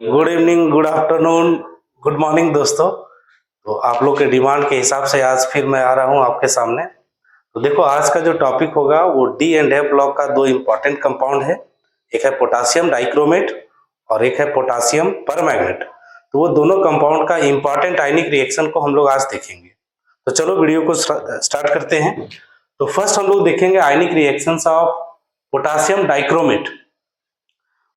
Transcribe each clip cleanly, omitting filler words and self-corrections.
Good evening, good afternoon, good morning दोस्तों। तो आप लोग के डिमांड के हिसाब से आज फिर मैं आ रहा हूँ आपके सामने। तो देखो, आज का जो टॉपिक होगा वो डी एंड एफ ब्लॉक का दो इम्पॉर्टेंट कंपाउंड है। एक है पोटासियम डाइक्रोमेट और एक है पोटासियम परमैंगनेट। तो वो दोनों कंपाउंड का इम्पॉर्टेंट आयनिक रिएक्शन को हम लोग आज देखेंगे। तो चलो वीडियो को स्टार्ट करते हैं। तो फर्स्ट हम लोग देखेंगे आयनिक रिएक्शंस ऑफ पोटासियम डाइक्रोमेट।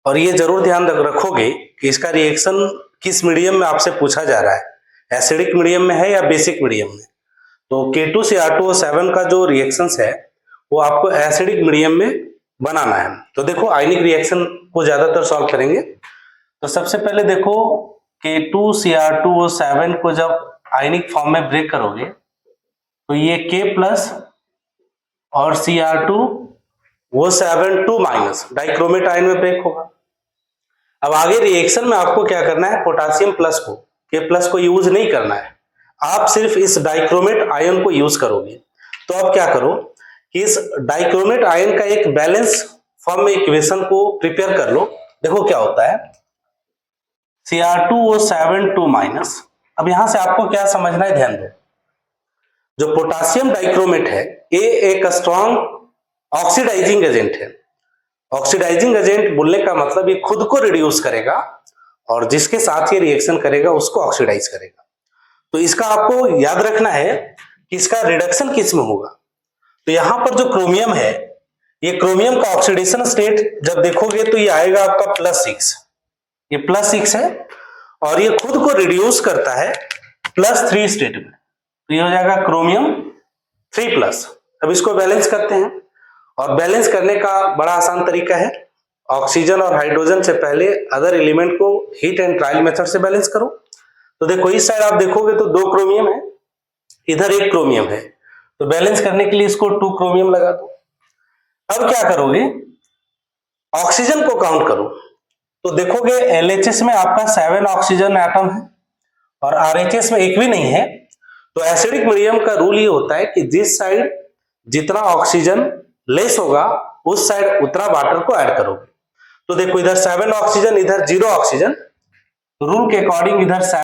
और ये जरूर ध्यान रखोगे कि इसका रिएक्शन किस मीडियम में आपसे पूछा जा रहा है, एसिडिक मीडियम में है या बेसिक मीडियम में। तो K2CR2O7 का जो रिएक्शंस है वो आपको एसिडिक मीडियम में बनाना है। तो देखो, आयनिक रिएक्शन को ज्यादातर सॉल्व करेंगे। तो सबसे पहले देखो, K2CR2O7 को जब आयनिक फॉर्म में ब्रेक करोगे तो ये K प्लस और Cr2O7 2 माइनस डाइक्रोमेट आयन में ब्रेक होगा। अब आगे रिएक्शन में आपको क्या करना है, पोटासियम प्लस को, के प्लस को यूज नहीं करना है, आप सिर्फ इस डाइक्रोमेट आयन को यूज करोगे। तो अब क्या करो कि इस डाइक्रोमेट आयन का एक बैलेंस फॉर्म में इक्वेशन को प्रिपेयर कर लो। देखो क्या होता है, Cr2O7 2 माइनस। अब यहां से आपको क्या समझना है, ध्यान दो। जो पोटासियम डाइक्रोमेट है ये एक स्ट्रॉन्ग ऑक्सीडाइजिंग एजेंट है। ऑक्सीडाइजिंग एजेंट बोलने का मतलब ये खुद को रिड्यूस करेगा और जिसके साथ ये रिएक्शन करेगा उसको ऑक्सीडाइज करेगा। तो इसका आपको याद रखना है कि इसका रिडक्शन किस में होगा। तो यहां पर जो क्रोमियम है, ये क्रोमियम का ऑक्सीडेशन स्टेट जब देखोगे तो ये आएगा आपका +6। ये +6 है और ये खुद को रिड्यूस करता है +3 स्टेट में। तो ये हो जाएगा क्रोमियम 3+। अब इसको बैलेंस करते हैं और बैलेंस करने का बड़ा आसान तरीका है। ऑक्सीजन और हाइड्रोजन से पहले अदर एलिमेंट को हीट एंड ट्रायल मेथड से बैलेंस करो। तो देखो, इस साइड आप देखोगे तो 2 क्रोमियम है, इधर 1 क्रोमियम है। तो बैलेंस करने के लिए इसको 2 क्रोमियम लगा दो। अब क्या करोगे, ऑक्सीजन को काउंट करो। तो देखोगे LHS में आपका 7 ऑक्सीजन एटम है और RHS में एक भी नहीं है। तो एसिडिक मीडियम का रूल ये होता है कि जिस साइड जितना ऑक्सीजन लेस होगा उस साइड उतना वाटर को ऐड करोगे। तो देखो, इधर 7 ऑक्सीजन, इधर 0 ऑक्सीजन। रूल के अकॉर्डिंग इधर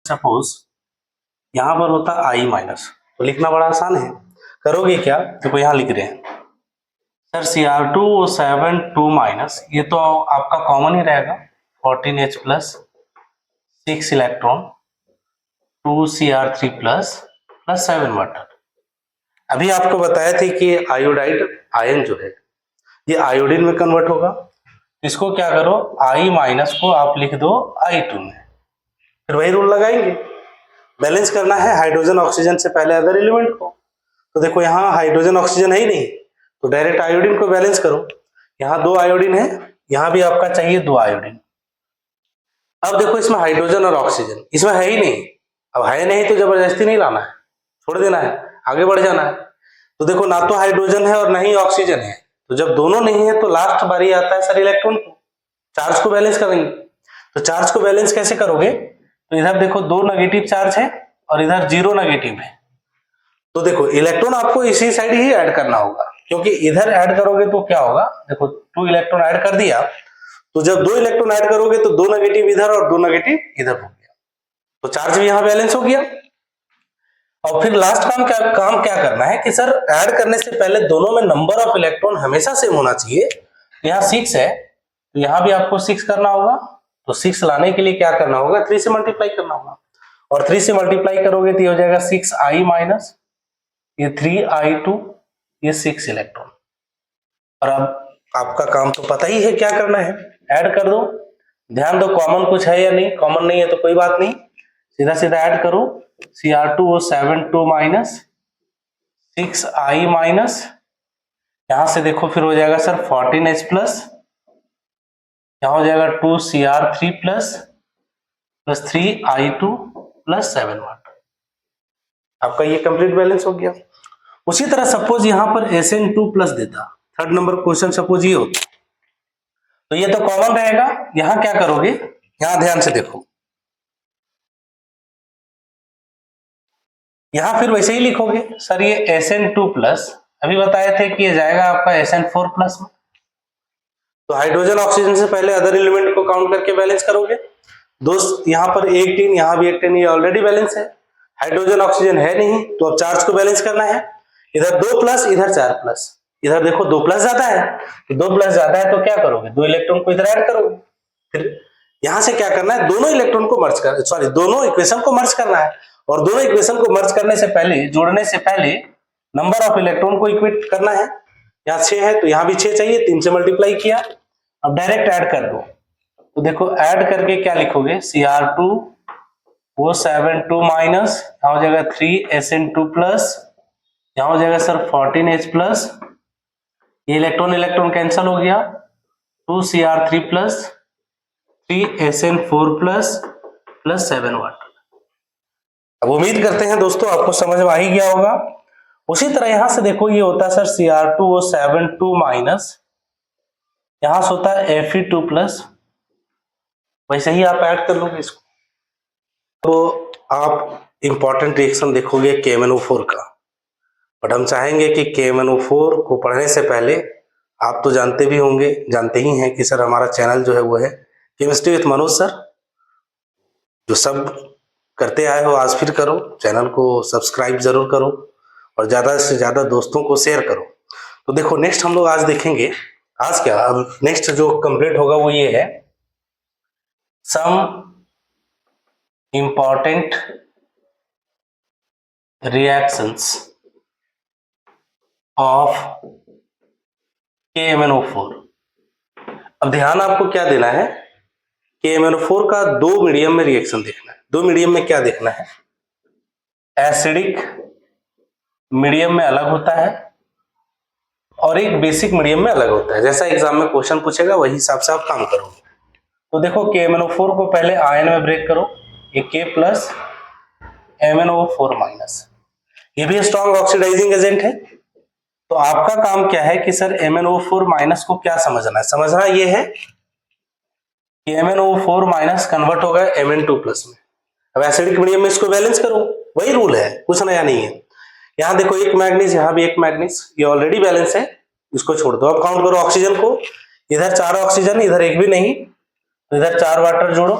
सपोज यहां पर होता आई माइनस, तो लिखना बड़ा आसान है। करोगे क्या, देखो यहां लिख रहे हैं सर Cr2O7 2 माइनस, ये तो आपका कॉमन ही रहेगा 14H plus 6 electron 2Cr3 plus 7 water. अभी आपको बताया थे कि आयोडाइड आयन जो है ये आयोडीन में कन्वर्ट होगा, इसको क्या करो आई माइनस को आप लिख दो I2 में, फिर वही रूल लगाएंगे, बैलेंस करना है हाइड्रोजन ऑक्सीजन से पहले अदर एलिमेंट को। तो देखो यहाँ हाइड्रोजन ऑक्सीजन है ही नहीं, तो डायरेक्ट आयोडीन को बैलेंस करो। यहाँ 2 आयोडीन है, यहाँ भी आपका चाहिए 2 आयोडीन। अब देखो इसमें हाइड्रोजन और ऑक्सीजन इसमें है ही नहीं, अब है नहीं तो जबरदस्ती नहीं लाना है, छोड़ देना है, आगे बढ़ जाना है। तो देखो ना तो हाइड्रोजन है और ना ही ऑक्सीजन है, तो जब दोनों नहीं है तो लास्ट बारी आता है सर इलेक्ट्रॉन को, चार्ज को बैलेंस करेंगे। तो चार्ज को बैलेंस कैसे करोगे, तो इधर देखो 2 नेगेटिव चार्ज है और इधर 0 नेगेटिव है, तो देखो इलेक्ट्रॉन आपको इसी साइड ही ऐड करना होगा, क्योंकि इधर ऐड करोगे तो क्या होगा, देखो 2 इलेक्ट्रॉन ऐड कर दिया, तो जब 2 इलेक्ट्रॉन ऐड करोगे तो 2 नेगेटिव इधर और 2 नेगेटिव इधर हो गया, तो चार्ज भी यहां बैलेंस हो गया। और फिर लास्ट काम क्या करना है कि सर ऐड करने से पहले दोनों में नंबर ऑफ इलेक्ट्रॉन हमेशा सेम होना चाहिए। यहाँ 6 है तो यहाँ भी आपको 6 करना होगा, तो 6 लाने के लिए क्या करना होगा, 3 से मल्टीप्लाई करना होगा, और 3 से मल्टीप्लाई करोगे तो ये हो जाएगा 6i माइनस, ये 3i2, ये 6 इलेक्ट्रॉन। और अब आपका काम तो पता ही है क्या करना है, ऐड कर दो। ध्यान दो कॉमन कुछ है या नहीं, कॉमन नहीं है तो कोई बात नहीं, सीधा सीधा ऐड करो Cr2O7 2 माइनस 6i माइनस, यहां से देखो फिर हो जाएगा सर 14H प्लस, यहां हो जाएगा 2Cr3 प्लस 3i2 प्लस 7 वाट। आपका ये कंप्लीट बैलेंस हो गया। उसी तरह सपोज यहां पर Sn2 प्लस देता, 3rd नंबर क्वेश्चन सपोज ये होता, तो ये तो कॉमन रहेगा, यहां क्या करोगे, यहां ध्यान से देखो, यहां फिर वैसे ही लिखोगे सर ये Sn2 प्लस, अभी बताए थे कि ये जाएगा आपका Sn4 प्लस में, तो हाइड्रोजन ऑक्सीजन से पहले अदर एलिमेंट को काउंट करके बैलेंस करोगे। दोस्त यहाँ पर 18, यहाँ भी 18, ये ऑलरेडी बैलेंस है, हाइड्रोजन ऑक्सीजन है नहीं, तो अब चार्ज को बैलेंस करना है, इधर 2 प्लस इधर 4 प्लस, इधर देखो 2 प्लस ज्यादा है, तो 2 प्लस ज्यादा है तो क्या करोगे, 2 इलेक्ट्रॉन को इधर ऐड करोगे। फिर यहां से क्या करना है, दोनों इलेक्ट्रॉन को मर्ज कर, सॉरी दोनों इक्वेशन को मर्ज करना है, और दोनों इक्वेशन को मर्ज करने से पहले, जोड़ने से पहले नंबर ऑफ इलेक्ट्रॉन को इक्वेट करना है। यहाँ 6 है तो यहाँ भी 6 चाहिए, 3 से मल्टीप्लाई किया, अब डायरेक्ट ऐड कर दो, तो देखो ऐड करके क्या लिखोगे, Cr2O7 2 माइनस, यहाँ हो जाएगा 3Sn2 प्लस, यहाँ हो जाएगा सर 14H प्लस, ये इलेक्ट्रॉन कैंसिल हो गया, 2Cr3 प्लस 3Sn4 प्लस 7 वाट। अब उम्मीद करते हैं दोस्तों आपको समझ में आ ही गया होगा। उसी तरह यहां से देखो ये होता है सर Cr2O7 2 माइनस, यहां से होता है Fe2 प्लस, वैसे ही आप ऐड कर लोगे इसको, तो आप इंपॉर्टेंट रिएक्शन देखोगे KMnO4 का। बट हम चाहेंगे कि KMnO4 को पढ़ने से पहले आप तो जानते भी होंगे, जानते ही हैं कि सर हमारा चैनल जो है वो है केमिस्ट्री विद मनोज सर, जो सब करते आए हो आज फिर करो, चैनल को सब्सक्राइब जरूर करो और ज्यादा से ज्यादा दोस्तों को शेयर करो। तो देखो नेक्स्ट हम लोग आज देखेंगे, आज क्या, अब नेक्स्ट जो कंप्लीट होगा वो ये है, some important reactions of KMnO4। अब ध्यान आपको क्या देना है, KMnO4 का 2 मीडियम में रिएक्शन देखना है। 2 मीडियम में क्या देखना है, एसिडिक मीडियम में अलग होता है और एक बेसिक मीडियम में अलग होता है। जैसा एग्जाम में क्वेश्चन पूछेगा वही हिसाब से आप काम करोगे। तो देखो KMnO4 को पहले आयन में ब्रेक करो, ये K प्लस MnO4 माइनस, ये भी स्ट्रॉन्ग ऑक्सीडाइजिंग एजेंट है। तो आपका काम क्या है कि सर MnO4 माइनस को क्या समझना है, समझना ये है कि MnO4 माइनस कन्वर्ट होगा Mn2 प्लस में। अब एसिडिक मीडियम में इसको बैलेंस करो, वही रूल है, कुछ नया नहीं है। यहाँ देखो एक मैग्नीज, यहाँ भी एक मैग्नीज, ये ऑलरेडी बैलेंस है, इसको छोड़ दो। अब काउंट करो ऑक्सीजन को, इधर 4 ऑक्सीजन, इधर एक भी नहीं, तो इधर 4 वाटर जोड़ो।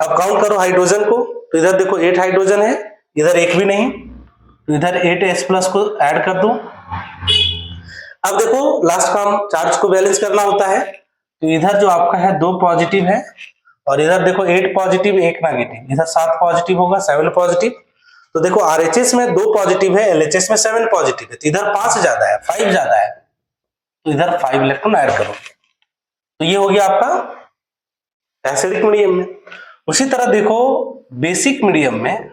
अब काउंट करो हाइड्रोजन को, तो इधर देखो 8 हाइड्रोजन है, इधर एक भी नहीं, तो इधर 8H+ को ऐड कर दो। अब देखो लास्ट काम चार्ज को बैलेंस करना होता है, तो इधर जो आपका है 2 पॉजिटिव है और इधर देखो 8 पॉजिटिव 1 नेगेटिव, इधर 7 पॉजिटिव होगा 7 पॉजिटिव। तो देखो RHS में 2 पॉजिटिव है, LHS में 7 पॉजिटिव है, तो इधर 5 ज्यादा है, 5 ज्यादा है, तो इधर 5 इलेक्ट्रॉन ऐड करो। तो ये हो गया आपका एसिडिक मीडियम में। उसी तरह देखो बेसिक मीडियम में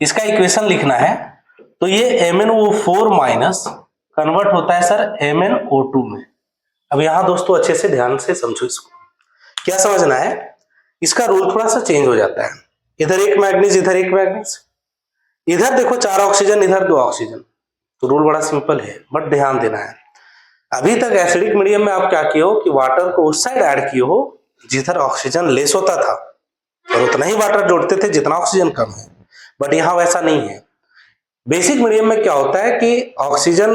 इसका इक्वेशन लिखना है, तो ये MnO4 माइनस कन्वर्ट होता है सर MnO2 में। अब यहां दोस्तों अच्छे से ध्यान से समझो इसको, क्या समझना है, इसका रूल थोड़ा सा चेंज हो जाता है। इधर एक मैग्नीज, इधर एक मैग्नीज, इधर देखो 4 ऑक्सीजन, इधर 2 ऑक्सीजन, तो रूल बड़ा सिंपल है, बट ध्यान देना है। अभी तक एसिडिक मीडियम में आप क्या किए हो कि वाटर को उस साइड ऐड किए हो जिधर ऑक्सीजन लेस होता था और उतना ही वाटर जोड़ते थे जितना ऑक्सीजन कम है, बट यहां वैसा नहीं है। बेसिक मीडियम में क्या होता है कि ऑक्सीजन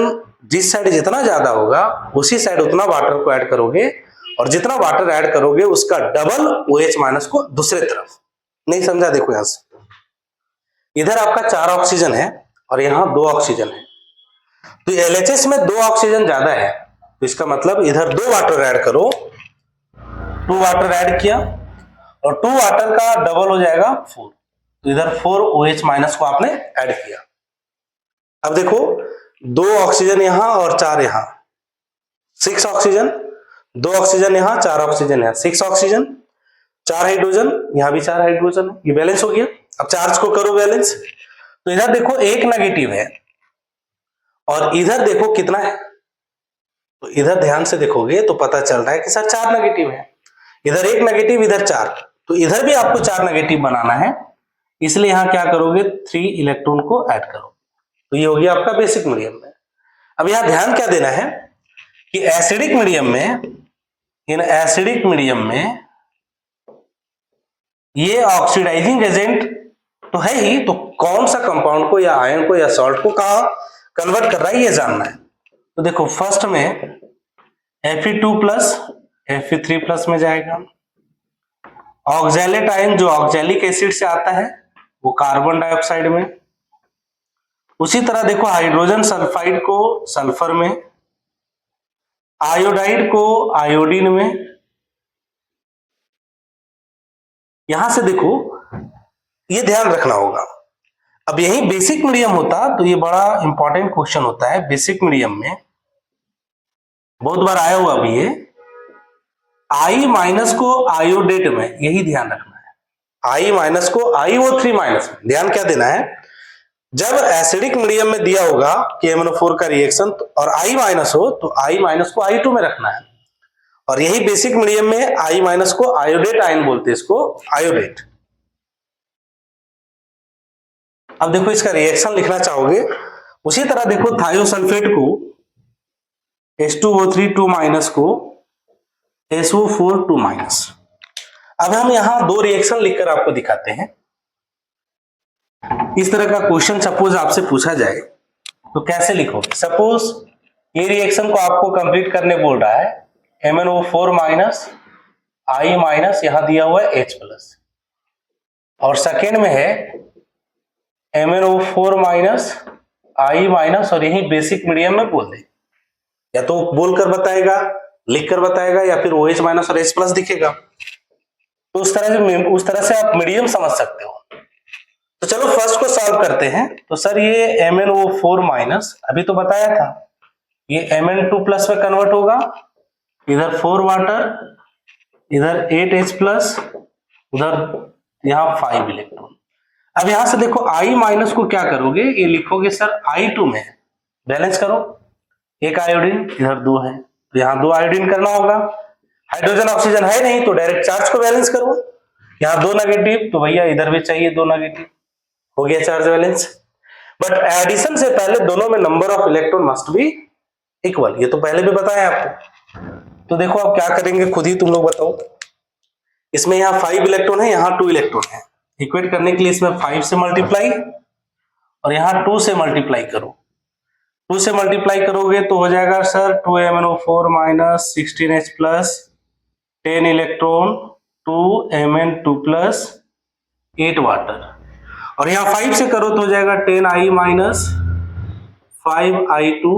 जिस साइड जितना ज्यादा होगा उसी साइड उतना वाटर को ऐड करोगे और जितना वाटर ऐड करोगे उसका डबल OH- को दूसरे तरफ। नहीं समझा? देखो यहां से इधर आपका 4 ऑक्सीजन है और यहां 2 ऑक्सीजन है, तो LHS में 2 ऑक्सीजन ज्यादा है, तो इसका मतलब इधर 2 वाटर ऐड करो, 2 वाटर ऐड किया और 2 वाटर का डबल हो जाएगा 4, तो इधर 4 OH- को आपने ऐड किया। अब देखो 2 ऑक्सीजन यहां और 4 यहां, 6 ऑक्सीजन, 2 ऑक्सीजन यहां, 4 ऑक्सीजन यहां, 6 ऑक्सीजन, 4 हाइड्रोजन, यहां भी 4 हाइड्रोजन है, ये बैलेंस हो गया। अब चार्ज को करो बैलेंस, तो इधर देखो 1 नेगेटिव है और इधर देखो कितना है, तो इधर ध्यान से देखोगे तो पता चल रहा है कि सर 4 नेगेटिव है, इधर 1 नेगेटिव, इधर 4, तो इधर भी आपको 4 नेगेटिव बनाना है, इसलिए यहां क्या करोगे 3 इलेक्ट्रॉन को ऐड करो। तो ये हो गया आपका बेसिक मीडियम में। अब यहां ध्यान क्या देना है कि एसिडिक मीडियम में, इन एसिडिक मीडियम में ये ऑक्सीडाइजिंग एजेंट तो है ही, तो कौन सा कंपाउंड को या आयन को या सॉल्ट को कहां कन्वर्ट कर रहा है ये जानना है। तो देखो फर्स्ट में Fe2+ Fe3+ में जाएगा, ऑक्सैलेट आयन जो ऑक्सैलिक एसिड से आता है वो कार्बन डाइऑक्साइड में, उसी तरह देखो हाइड्रोजन सल्फाइड को सल्फर में, आयोडाइड को आयोडीन में। यहां से देखो ये ध्यान रखना होगा, अब यही बेसिक मीडियम होता तो ये बड़ा इंपॉर्टेंट क्वेश्चन होता है। बेसिक मीडियम में बहुत बार आया हुआ भी है, I- को आयोडेट में, यही ध्यान रखना है, I- को IO3- में। ध्यान क्या देना है, जब एसिडिक मीडियम में दिया होगा कि MnO4 का रिएक्शन और I- हो तो I- को I2 में रखना है, और यही बेसिक मीडियम में I- को आयोडेट आयन बोलते हैं, इसको आयोडेट। अब देखो इसका रिएक्शन लिखना चाहोगे, उसी तरह देखो थायोसल्फेट को H2O3 2- को SO4 2-। अब हम यहां 2 रिएक्शन लिखकर आपको दिखाते हैं। इस तरह का क्वेश्चन सपोज आपसे पूछा जाए तो कैसे लिखोगे। सपोज ये रिएक्शन को आपको कंप्लीट करने बोल रहा है, MnO4- I- यहां दिया हुआ है H+, और सेकेंड में है MnO4- I- और यही बेसिक मीडियम में बोल दे, या तो बोलकर बताएगा, लिखकर बताएगा, या फिर OH- और H+ दिखेगा, तो उस तरह से आप मीडियम समझ सकते हो। तो चलो फर्स्ट को सॉल्व करते हैं। तो सर ये MnO4- अभी तो बताया था, ये Mn2+ में कन्वर्ट होगा, इधर 4 वाटर, इधर 8H+, उधर यहाँ 5 इलेक्ट्रॉन। अब यहां से देखो I- को क्या करोगे, ये लिखोगे सर I2 में, बैलेंस करो, 1 आयोडीन, इधर 2 है, तो यहाँ 2 आयोडीन करना होगा, हाइड्रोजन ऑक्सीजन है नहीं तो डायरेक्ट चार्ज को बैलेंस करो, यहाँ 2 नेगेटिव, तो भैया इधर भी चाहिए 2 नेगेटिव, हो गया चार्ज बैलेंस। बट एडिशन से पहले दोनों में number of electron must be equal, ये तो पहले भी बताया आपको। तो देखो अब क्या करेंगे, खुद ही तुम लोग बताओ। इसमें यहाँ 5 इलेक्ट्रॉन है, यहाँ 2 इलेक्ट्रॉन है, इक्वेट करने के लिए इसमें 5 से मल्टीप्लाई और यहाँ 2 से मल्टीप्लाई करो। 2 से मल्टीप्लाई करोगे तो हो जाएगा sir 2MnO4- 16H+, 10 electron, 2 Mn2+, 8 water, और यहाँ 5 से करो तो हो जाएगा 10I माइनस 5I2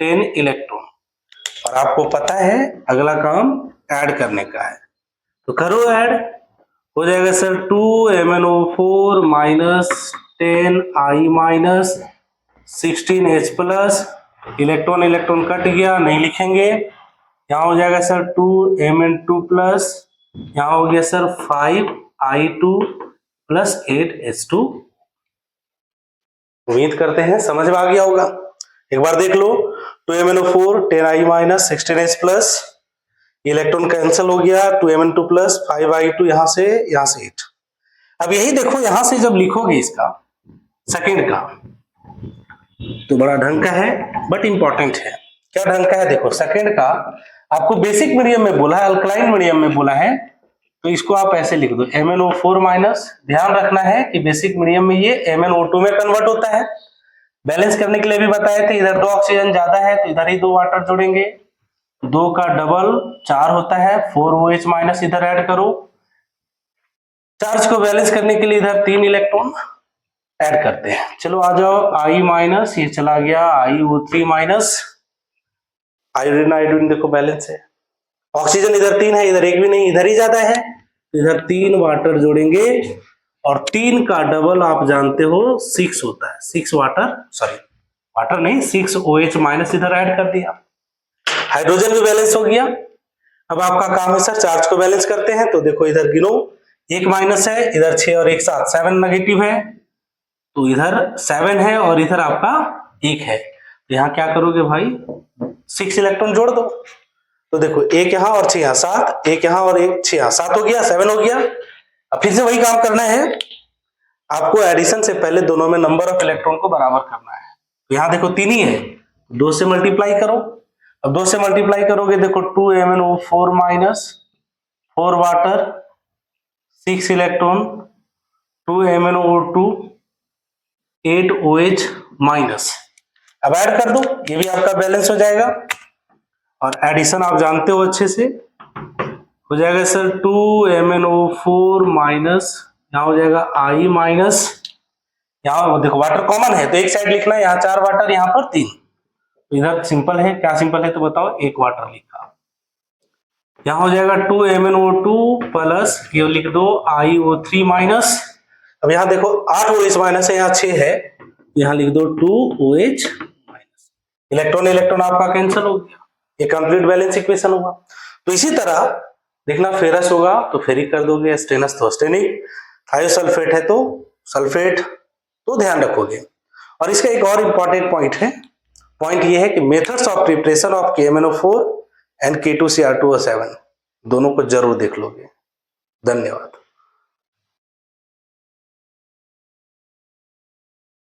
10 इलेक्ट्रॉन। और आपको पता है अगला काम ऐड करने का है, तो करो ऐड। हो जाएगा sir 2MnO4 minus 10I minus 16H plus, electron electron cut गया, नहीं लिखेंगे। यहाँ हो जाएगा सर 2Mn2 प्लस, यहाँ हो गया सर 5I2 प्लस 8H2। उम्मीद करते हैं समझ में आ गया होगा। एक बार देख लो, 2MnO4 10I minus 16H plus, electron cancel हो गया, 2Mn2 प्लस 5I2 यहाँ से 8। अब यही देखो, यहां से जब लिखोगे इसका सेकंड का, तो बड़ा ढंग का है बट इंपॉर्टेंट है। क्या ढंग का है? देखो सेकंड का आपको बेसिक मीडियम में बोला है, अल्कलाइन मीडियम में बोला है, तो इसको आप ऐसे लिख दो MnO4 माइनस। ध्यान रखना है कि बेसिक मीडियम में ये MnO2 में कन्वर्ट होता है। बैलेंस करने के लिए भी बताए थे, इधर 2 ऑक्सीजन ज्यादा है तो इधर ही 2 वाटर जोड़ेंगे, 2 का डबल 4 होता है, 4OH माइनस इधर ऐड करो। चार्ज को बैलेंस करने के लिए इधर 3 इलेक्ट्रॉन ऐड करते हैं। चलो आ जाओ, I माइनस, ये चला गया IO3 माइनस, आयोडीन आयोडीन देखो बैलेंस है। ऑक्सीजन इधर 3 है, इधर 1 भी नहीं, इधर ही ज्यादा है, इधर 3 वाटर जोड़ेंगे, और 3 का डबल आप जानते हो 6 होता है, 6 वाटर, सॉरी वाटर नहीं, 6 OH माइनस इधर ऐड कर दिया। हाइड्रोजन भी बैलेंस हो गया। अब आपका काम है सर चार्ज को बैलेंस करते हैं, तो देखो इधर गिनो, 1 माइनस है, इधर 6 और 1 7, 7 नेगेटिव है, तो इधर 7 है और इधर आपका 1 है, तो यहाँ क्या करोगे भाई, 6 इलेक्ट्रॉन जोड़ दो। तो देखो 1 यहाँ और 6 यहाँ, 7, 1 यहाँ और 1 6 यहाँ, 7 हो गया, 7 हो गया। अब फिर से वही काम करना है आपको, एडिशन से पहले दोनों में नंबर ऑफ इलेक्ट्रॉन को बराबर करना है। तो यहाँ देखो 3 ही है, 2 से मल्टीप्लाई करो। अब 2 से मल्टीप्लाई करोगे, देखो 2MnO4 minus 4 water 6 electron, 2MnO2 8OH minus, अब ऐड कर दो, ये भी आपका बैलेंस हो जाएगा। और एडिशन आप जानते हो अच्छे से, हो जाएगा सर 2MnO4 माइनस, यहाँ हो जाएगा I माइनस, यहाँ देखो वाटर कॉमन है तो एक साइड लिखना है, यहाँ 4 वाटर, यहाँ पर 3, तो इधर सिंपल है, क्या सिंपल है तो बताओ, 1 वाटर लिखा। यहाँ हो जाएगा 2MnO2 प्लस, ये लिख दो IO3 माइनस। अब यहाँ देखो 8 OH माइनस है, यहाँ 6 है, यहाँ लिख दो 2OH माइनस। इलेक्ट्रॉन इलेक्ट्रॉन आपका कैंसिल हो गया, ये कंप्लीट बैलेंस इक्वेशन होगा। तो इसी तरह देखना, फेरस होगा तो फेरिक कर दोगे, स्टेनस तो स्टेनिक, थायोसल्फेट है तो सल्फेट, तो ध्यान रखोगे। और इसका एक और इंपॉर्टेंट पॉइंट है, पॉइंट ये है कि methods of preparation of KMnO4 and K2Cr2O7 दोनों को जरूर देख लोगे। धन्यवाद।